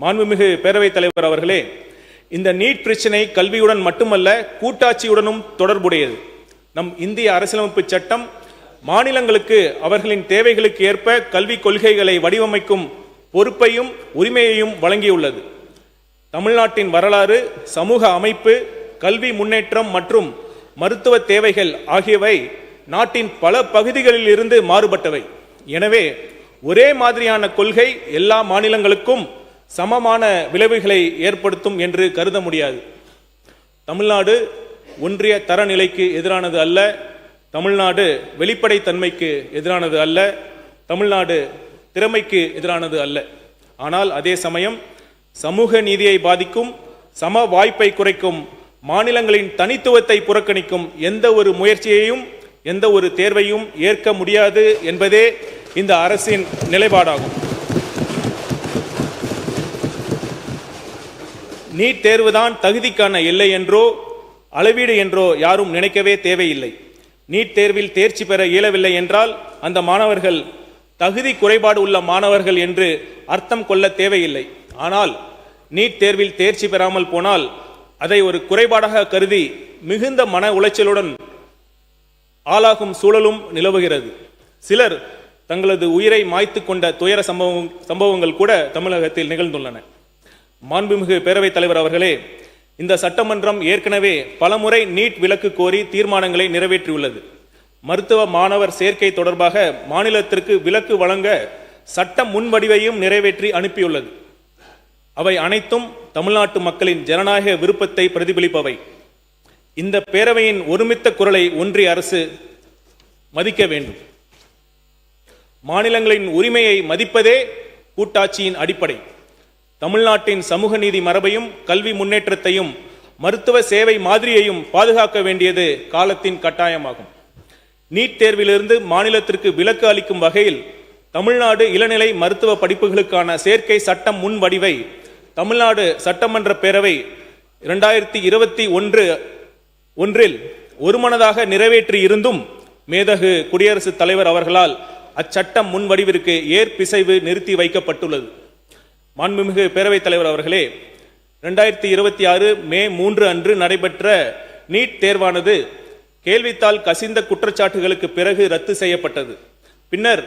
மாண்புமிகு பேரவைத் தலைவர் அவர்களே, இந்த நீட் பிரச்சனை கல்வியுடன் மட்டுமல்ல கூட்டாட்சியுடனும் தொடர்புடையது. நம் இந்திய அரசியலமைப்பு சட்டம் மாநிலங்களுக்கு அவர்களின் தேவைகளுக்கு ஏற்ப கல்விக் கொள்கைகளை வடிவமைக்கும் பொறுப்பையும் உரிமையையும் வழங்கியுள்ளது. தமிழ்நாட்டின் வரலாறு, சமூக அமைப்பு, கல்வி முன்னேற்றம் மற்றும் மருத்துவ தேவைகள் ஆகியவை நாட்டின் பல பகுதிகளில் இருந்து மாறுபட்டவை. எனவே ஒரே மாதிரியான கொள்கை எல்லா மாநிலங்களுக்கும் சமமான விளைவுகளை ஏற்படுத்தும் என்று கருத முடியாது. தமிழ்நாடு ஒன்றிய தரநிலைக்கு எதிரானது அல்ல. தமிழ்நாடு வெளிப்படைத்தன்மைக்கு எதிரானது அல்ல. தமிழ்நாடு திறமைக்கு எதிரானது அல்ல. ஆனால் அதே சமயம் சமூக நீதியை பாதிக்கும், சம வாய்ப்பை குறைக்கும், மாநிலங்களின் தனித்துவத்தை புறக்கணிக்கும் எந்த ஒரு முயற்சியையும் எந்த ஒரு தேர்வையும் ஏற்க முடியாது என்பதே இந்த அரசின் நிலைப்பாடாகும். நீட் தேர்வுதான் தகுதிக்கான எல்லை என்றோ அளவீடு என்றோ யாரும் நினைக்கவே தேவையில்லை. நீட் தேர்வில் தேர்ச்சி பெற இயலவில்லை என்றால் அந்த மாணவர்கள் தகுதி குறைபாடு உள்ள மாணவர்கள் என்று அர்த்தம் கொள்ள தேவையில்லை. ஆனால் நீட் தேர்வில் தேர்ச்சி பெறாமல் போனால் அதை ஒரு குறைபாடாக கருதி மிகுந்த மன உளைச்சலுடன் ஆளாகும் சூழலும் நிலவுகிறது. சிலர் தங்களது உயிரை மாய்த்து கொண்ட துயர சம்பவங்கள் கூட தமிழகத்தில் நிகழ்ந்துள்ளன. மாண்புமிகு பேரவைத் தலைவர் அவர்களே, இந்த சட்டமன்றம் ஏற்கனவே பலமுறை நீட் விலக்கு கோரி தீர்மானங்களை நிறைவேற்றியுள்ளது. மருத்துவ மாணவர் சேர்க்கை தொடர்பாக மாநிலத்திற்கு விலக்கு வழங்க சட்ட முன்வடிவையும் நிறைவேற்றி அனுப்பியுள்ளது. அவை அனைத்தும் தமிழ்நாட்டு மக்களின் ஜனநாயக விருப்பத்தை பிரதிபலிப்பவை. இந்த பேரவையின் ஒருமித்த குரலை ஒன்றிய அரசு மதிக்க வேண்டும். மாநிலங்களின் உரிமையை மதிப்பதே கூட்டாட்சியின் அடிப்படை. தமிழ்நாட்டின் சமூக நீதி மரபையும் கல்வி முன்னேற்றத்தையும் மருத்துவ சேவை மாதிரியையும் பாதுகாக்க வேண்டியது காலத்தின் கட்டாயமாகும். நீட் தேர்விலிருந்து மாநிலத்திற்கு விலக்கு அளிக்கும் வகையில் தமிழ்நாடு இளநிலை மருத்துவ படிப்புகளுக்கான சேர்க்கை சட்டம் முன் வடிவை தமிழ்நாடு சட்டமன்ற பேரவை 2021 ஒருமனதாக நிறைவேற்றி இருந்தும் மேதகு குடியரசுத் தலைவர் அவர்களால் அச்சட்டம் முன் வடிவிற்கு ஏற்பிசைவு நிறுத்தி வைக்கப்பட்டுள்ளது. மாண்புமிகு பேரவைத் தலைவர் அவர்களே, 2026 மே 3 அன்று நடைபெற்ற நீட் தேர்வானது கேள்வித்தாள் கசிந்த குற்றச்சாட்டுகளுக்கு பிறகு ரத்து செய்யப்பட்டது. பின்னர்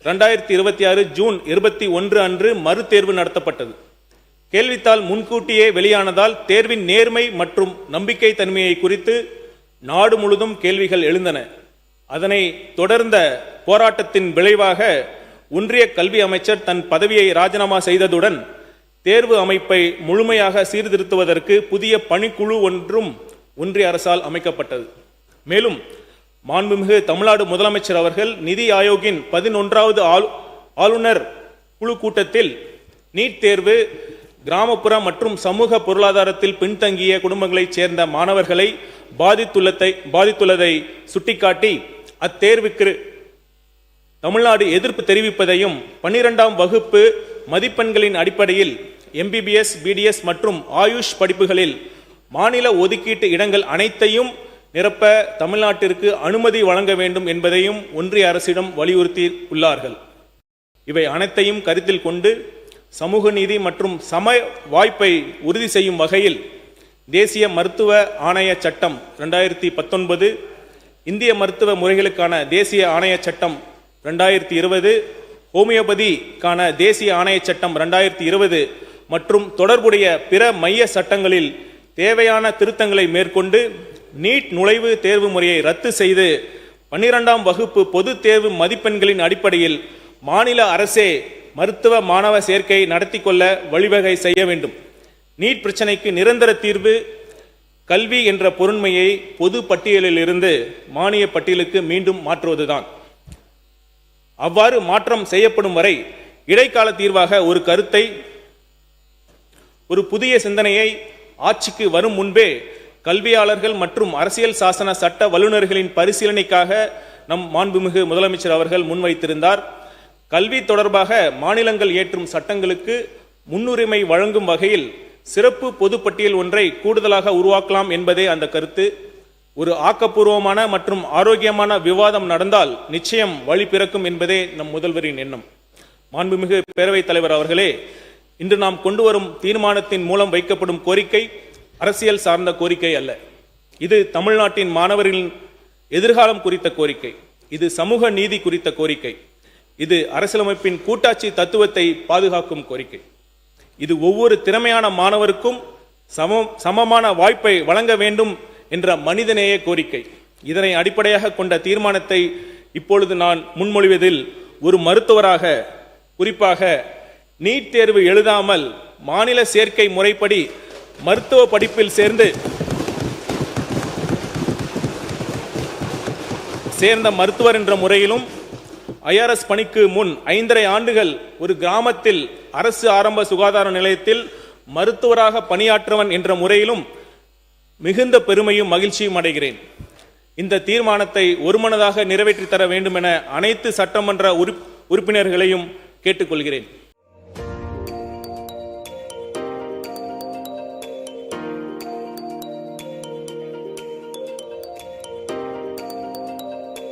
2026 ஜூன் 21 அன்று மறுதேர்வு நடத்தப்பட்டது. கேள்வித்தாள் முன்கூட்டியே வெளியானதால் தேர்வின் நேர்மை மற்றும் நம்பிக்கை தன்மையை குறித்து நாடு முழுதும் கேள்விகள் எழுந்தன. அதனை தொடர்ந்த போராட்டத்தின் விளைவாக ஒன்றிய கல்வி அமைச்சர் தன் பதவியை ராஜினாமா செய்ததுடன் தேர்வு அமைப்பை முழுமையாக சீர்திருத்துவதற்கு புதிய பணிக்குழு ஒன்றும் ஒன்றிய அரசால் அமைக்கப்பட்டது. மேலும் மாண்புமிகு தமிழ்நாடு முதலமைச்சர் அவர்கள் நிதி ஆயோக்கின் 11வது ஆளுநர் குழு கூட்டத்தில் நீட் தேர்வு கிராமப்புற மற்றும் சமூக பொருளாதாரத்தில் பின்தங்கிய குடும்பங்களைச் சேர்ந்த மாணவர்களை பாதித்துள்ளதை சுட்டிக்காட்டி அத்தேர்வுக்கு தமிழ்நாடு எதிர்ப்பு தெரிவிப்பதையும் 12ஆம் வகுப்பு மதிப்பெண்களின் அடிப்படையில் MBBS, BDS மற்றும் ஆயுஷ் படிப்புகளில் மாநில ஒதுக்கீட்டு இடங்கள் அனைத்தையும் நிரப்ப தமிழ்நாட்டிற்கு அனுமதி வழங்க வேண்டும் என்பதையும் ஒன்றிய அரசிடம் வலியுறுத்தி உள்ளார்கள். இவை அனைத்தையும் கருத்தில் கொண்டு சமூக நீதி மற்றும் சம வாய்ப்பை உறுதி செய்யும் வகையில் தேசிய மருத்துவ ஆணைய சட்டம் 2019, இந்திய மருத்துவ முறைகளுக்கான தேசிய ஆணைய சட்டம் 2020, ஹோமியோபதிக்கான தேசிய ஆணைய சட்டம் 2020 மற்றும் தொடர்புடைய பிற மைய சட்டங்களில் தேவையான திருத்தங்களை மேற்கொண்டு நீட் நுழைவு தேர்வு முறையை ரத்து செய்து 12ஆம் வகுப்பு பொது தேர்வு மதிப்பெண்களின் அடிப்படையில் மாநில அரசே மருத்துவ மாணவ சேர்க்கை நடத்தி கொள்ள வழிவகை செய்ய வேண்டும். நீட் பிரச்சனைக்கு நிரந்தர தீர்வு கல்வி என்ற பொருண்மையை பொது பட்டியலில் இருந்து மானிய பட்டியலுக்கு மீண்டும் மாற்றுவதுதான். அவ்வாறு மாற்றம் செய்யப்படும் வரை இடைக்கால தீர்வாக ஒரு கருத்தை, ஒரு புதிய சிந்தனையை ஆட்சிக்கு வரும் முன்பே கல்வியாளர்கள் மற்றும் அரசியல் சாசன சட்ட வல்லுநர்களின் பரிசீலனைக்காக நம் மாண்புமிகு முதலமைச்சர் அவர்கள் முன்வைத்திருந்தார். கல்வி தொடர்பாக மாநிலங்கள் ஏற்றும் சட்டங்களுக்கு முன்னுரிமை வழங்கும் வகையில் சிறப்பு பொதுப்பட்டியல் ஒன்றை கூடுதலாக உருவாக்கலாம் என்பதே அந்த கருத்து. ஒரு ஆக்கப்பூர்வமான மற்றும் ஆரோக்கியமான விவாதம் நடந்தால் நிச்சயம் வழி பிறக்கும் என்பதே நம் முதல்வரின் எண்ணம். மாண்புமிகு பேரவைத் தலைவர் அவர்களே, இன்று நாம் கொண்டு வரும் தீர்மானத்தின் மூலம் வைக்கப்படும் கோரிக்கை அரசியல் சார்ந்த கோரிக்கை அல்ல. இது தமிழ்நாட்டின் மாணவர்களின் எதிர்காலம் குறித்த கோரிக்கை. இது சமூக நீதி குறித்த கோரிக்கை. இது அரசியலமைப்பின் கூட்டாட்சி தத்துவத்தை பாதுகாக்கும் கோரிக்கை. இது ஒவ்வொரு திறமையான மாணவருக்கும் சமமான வாய்ப்பை வழங்க வேண்டும் என்ற மனிதநேய கோரிக்கை. இதனை அடிப்படையாக கொண்ட தீர்மானத்தை இப்பொழுது நான் முன்மொழிவதில் ஒரு மருத்துவராக, குறிப்பாக நீட் தேர்வு எழுதாமல் மாநில சேர்க்கை முறைப்படி மருத்துவ படிப்பில் சேர்ந்த மருத்துவர் என்ற முறையிலும், ஐஆர்எஸ் பணிக்கு முன் 5.5 ஆண்டுகள் ஒரு கிராமத்தில் அரசு ஆரம்ப சுகாதார நிலையத்தில் மருத்துவராக பணியாற்றவன் என்ற முறையிலும் மிகுந்த பெருமையும் மகிழ்ச்சியும் அடைகிறேன். இந்த தீர்மானத்தை ஒருமனதாக நிறைவேற்றி தர வேண்டும் என அனைத்து சட்டமன்ற உறுப்பினர்களையும் கேட்டுக்கொள்கிறேன்.